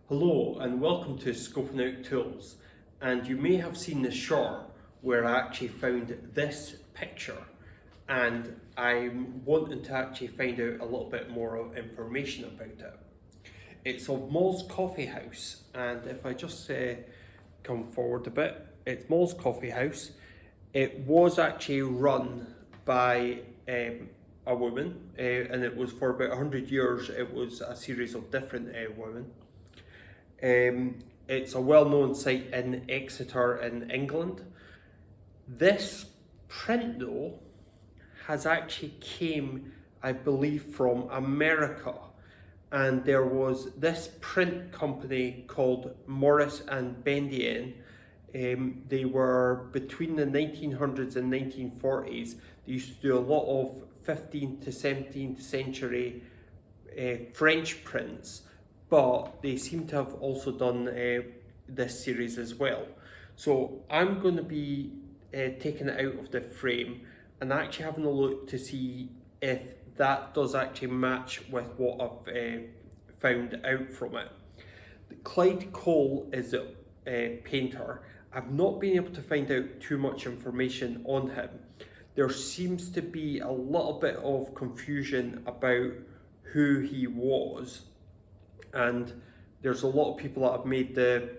Hello and welcome to Scoping Out Tools, and you may have seen the short where I actually found this picture, and I'm wanting to actually find out a little bit more information about it. It's of Moll's Coffee House, and if I just come forward a bit, it's Moll's Coffee House. It was actually run by a woman, and it was for about 100 years. It was a series of different women. It's a well-known site in Exeter in England. This print though has actually came, I believe, from America, and there was this print company called Morris and Bendien. They were between the 1900s and 1940s. They used to do a lot of 15th to 17th century French prints, but they seem to have also done this series as well. So I'm going to be taking it out of the frame and actually having a look to see if that does actually match with what I've found out from it. Clyde Cole is a painter. I've not been able to find out too much information on him. There seems to be a little bit of confusion about who he was, and there's a lot of people that have made the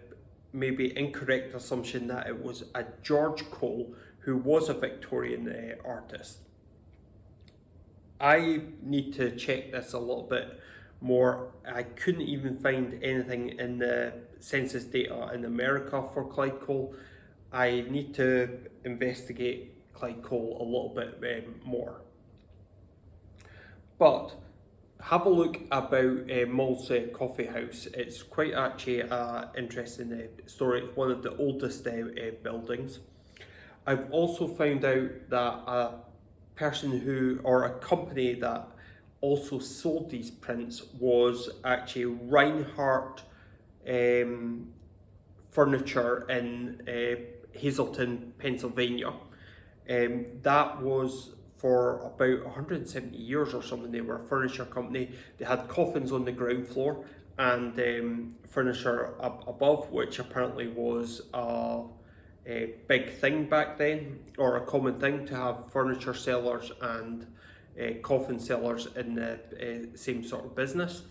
maybe incorrect assumption that it was a George Cole who was a Victorian artist. I need to check this a little bit more. I couldn't even find anything in the census data in America for Clyde Cole. I need to investigate Clyde Cole a little bit more. But have a look about Moll's Coffee House. It's quite actually an interesting story. It's one of the oldest buildings. I've also found out that a person who, or a company that also sold these prints was actually Reinhardt Furniture in Hazleton, Pennsylvania. That was for about 170 years or something. They were a furniture company. They had coffins on the ground floor and furniture up above, which apparently was a big thing back then, or a common thing to have furniture sellers and coffin sellers in the same sort of business.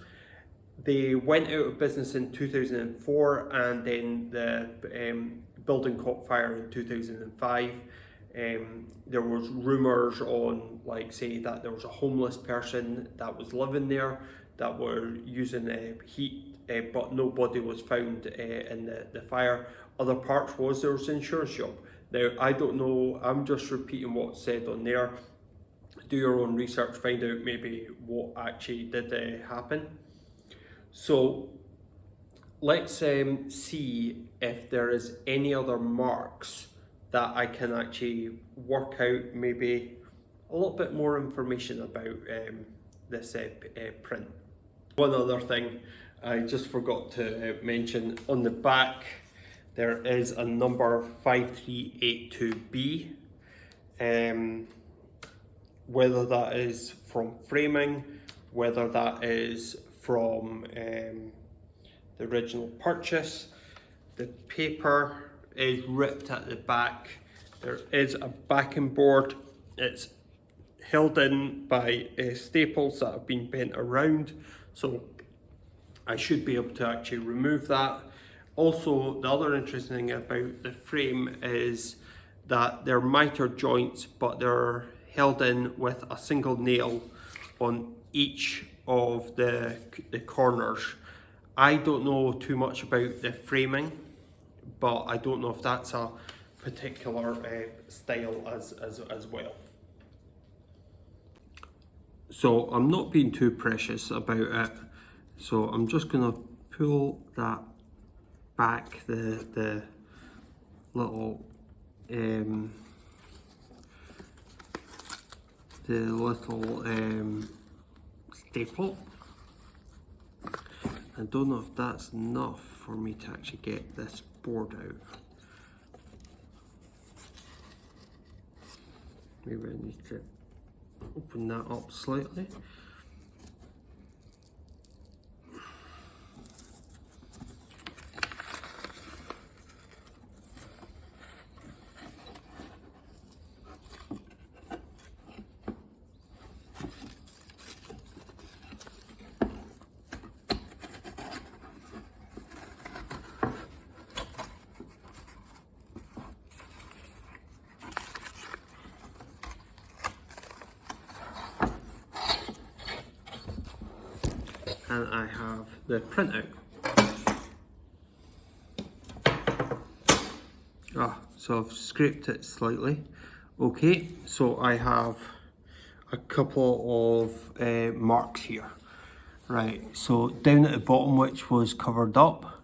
They went out of business in 2004, and then the building caught fire in 2005. There was rumours on, like, say, that there was a homeless person that was living there that were using heat, but nobody was found in the fire. Other parts was there was an insurance job. Now, I don't know, I'm just repeating what's said on there. Do your own research, find out maybe what actually did happen. So let's see if there is any other marks that I can actually work out, maybe a little bit more information about this print. One other thing I just forgot to mention, on the back there is a number 5382B. Whether that is from framing, whether that is from the original purchase. The paper is ripped at the back. There is a backing board. It's held in by staples that have been bent around, so I should be able to actually remove that. Also, the other interesting thing about the frame is that they're miter joints, but they're held in with a single nail on each of the corners. I don't know too much about the framing, but I don't know if that's a particular style as well. So I'm not being too precious about it. So I'm just gonna pull that back, the little staple. I don't know if that's enough for me to actually get this board out. Maybe I need to open that up slightly. and I have the printout. So I've scraped it slightly. Okay, so I have a couple of marks here. Right, so down at the bottom, which was covered up,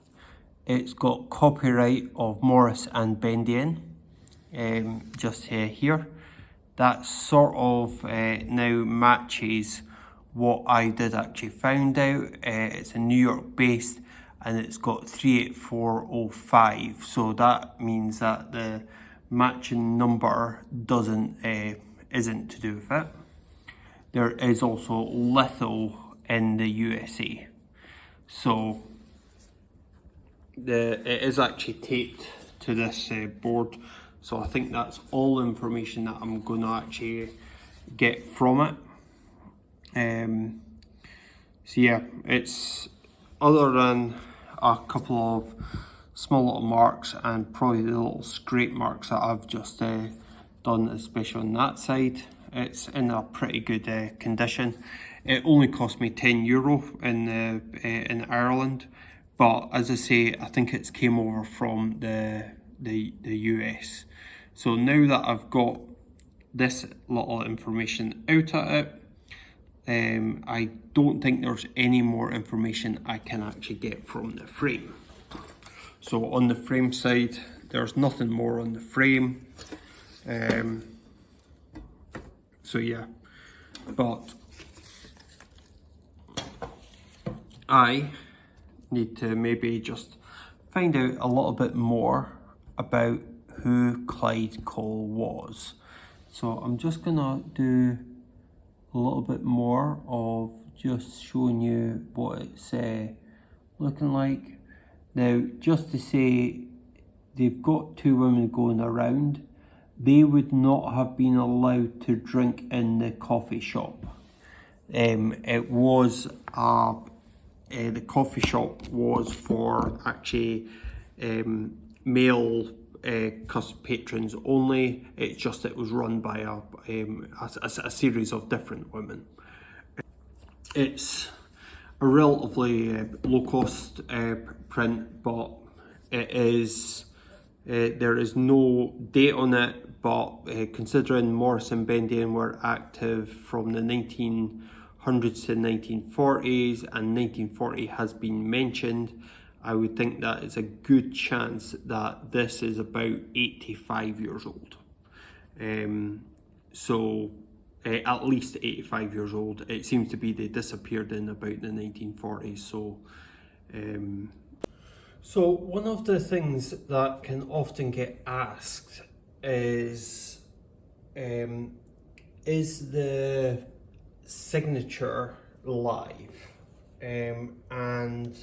it's got copyright of Morris and Bendian, just here. That sort of now matches what I did actually find out. It's a New York based and it's got 38405, so that means that the matching number isn't to do with it. There is also litho in the USA, so it is actually taped to this board, so I think that's all the information that I'm going to actually get from it. So yeah, it's other than a couple of small little marks and probably the little scrape marks that I've just done, especially on that side, it's in a pretty good condition. It only cost me €10 in Ireland, but as I say, I think it's came over from the US. So now that I've got this little information out of it, I don't think there's any more information I can actually get from the frame. So on the frame side, there's nothing more on the frame. So yeah, but I need to maybe just find out a little bit more about who Clyde Cole was. So I'm just gonna do a little bit more of just showing you what it's looking like. Now, just to say, they've got two women going around. They would not have been allowed to drink in the coffee shop. It was the coffee shop was for actually male patrons only. It's just it was run by a series of different women. It's a relatively low cost print, but it is there is no date on it, but considering Morris and Bendian were active from the 1900s to 1940s and 1940 has been mentioned, I would think that it's a good chance that this is about 85 years old. At least 85 years old. It seems to be they disappeared in about the 1940s. So one of the things that can often get asked is the signature live? And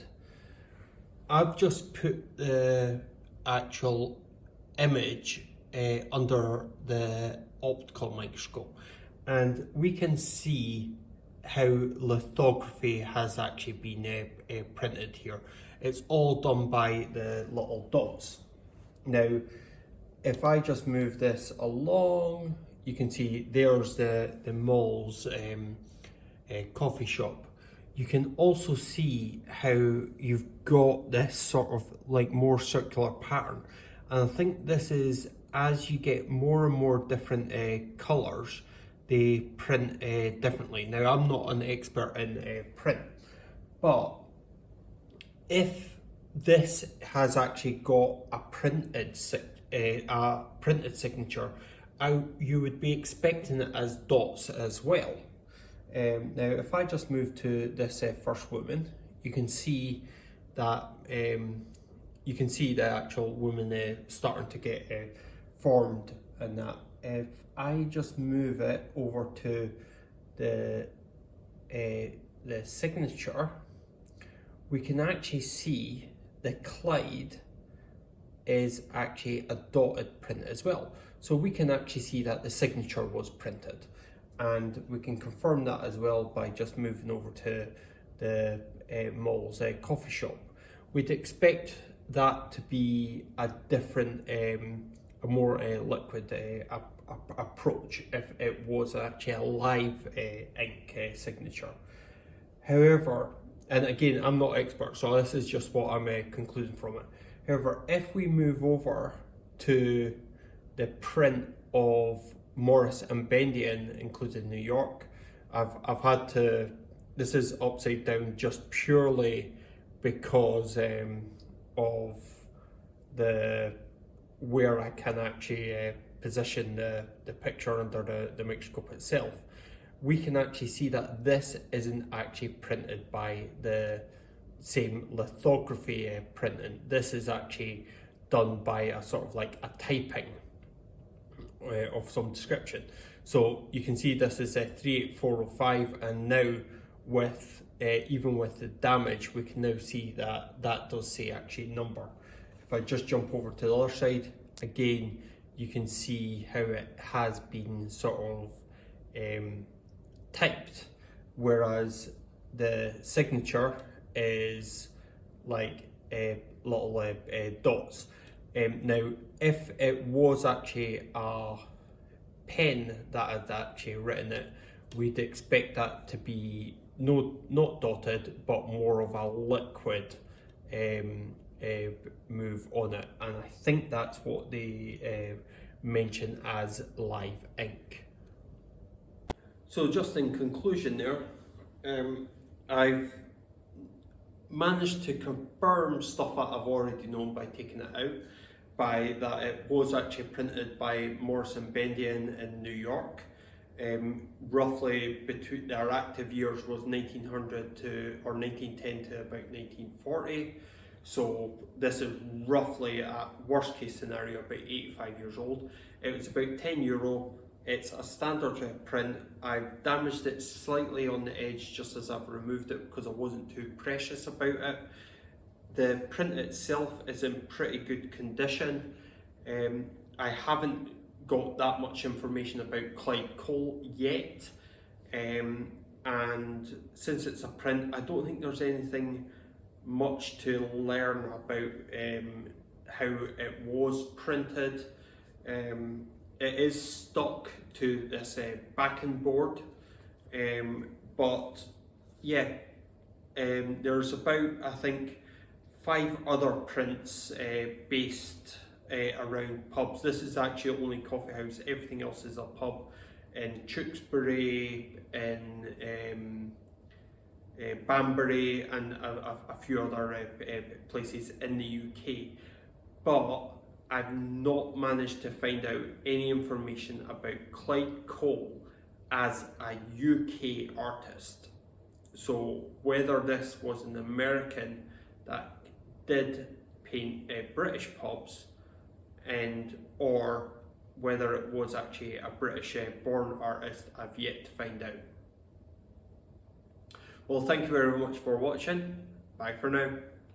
I've just put the actual image under the optical microscope, and we can see how lithography has actually been printed here. It's all done by the little dots. Now, if I just move this along, you can see there's the Moll's coffee shop. You can also see how you've got this sort of like more circular pattern. And I think this is, as you get more and more different colours, they print differently. Now, I'm not an expert in print, but if this has actually got a printed signature, you would be expecting it as dots as well. Now, if I just move to this first woman, you can see that the actual woman starting to get formed, and that if I just move it over to the signature, we can actually see the Clyde is actually a dotted print as well. So we can actually see that the signature was printed, and we can confirm that as well by just moving over to the Moll's coffee shop. We'd expect that to be a different, a more liquid approach if it was actually a live ink signature. However, And again, I'm not expert, so this is just what I'm concluding from it. However, if we move over to the print of Morris and Bendian, included in New York, I've had to, this is upside down just purely because of the where I can actually position the picture under the microscope itself. We can actually see that this isn't actually printed by the same lithography printing. This is actually done by a sort of like a typing of some description. So you can see this is a 38405, and now with even with the damage, we can now see that that does say actually number. If I just jump over to the other side, again, you can see how it has been sort of typed, whereas the signature is like little dots. Now, if it was actually a pen that had actually written it, we'd expect that to be not dotted, but more of a liquid move on it, and I think that's what they mention as live ink. So just in conclusion there, I've managed to confirm stuff that I've already known by taking it out, by that it was actually printed by Morris and Bendian in New York. Roughly between their active years was 1900 to or 1910 to about 1940. So this is roughly, at worst case scenario, about 85 years old. It was about €10. It's a standard print. I've damaged it slightly on the edge just as I've removed it because I wasn't too precious about it. The print itself is in pretty good condition. I haven't got that much information about Clyde Cole yet. And since it's a print, I don't think there's anything much to learn about how it was printed. It is stuck to this backing board, but yeah, there's about, I think, 5 other prints based around pubs. This is actually only coffee house, everything else is a pub in Tewkesbury, in Banbury, and a few other places in the UK, but I've not managed to find out any information about Clyde Cole as a UK artist. So whether this was an American that did paint British pubs, and or whether it was actually a British born artist, I've yet to find out. Well, thank you very much for watching. Bye for now.